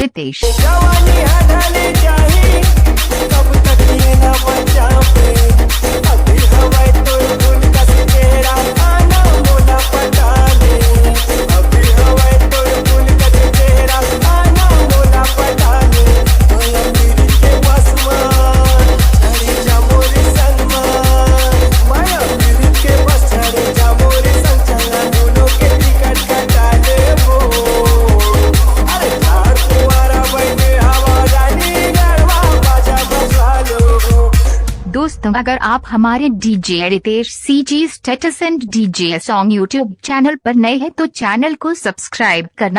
रितेश। जवानी हटाने चाहिए कब तक ये ना बचा पे अभी हवाई तो फूल का तेरा आना मोला पटा ले अभी हवाई तो फूल का तेरा आना मोला पटा ले माया मेरी के बसमान चढ़ी जा मोरे संगमान माया मेरी के बस चढ़ी जा मोरे संग चला दोनों के टिकट कटा ले वो अरे चार कुआरा बैठे हवा जानी गरबा बाजा बजा लो। दोस्तों, अगर आप हमारे DJ Ritesh CG status and DJ song YouTube channel पर नए हैं तो चैनल को सब्सक्राइब करना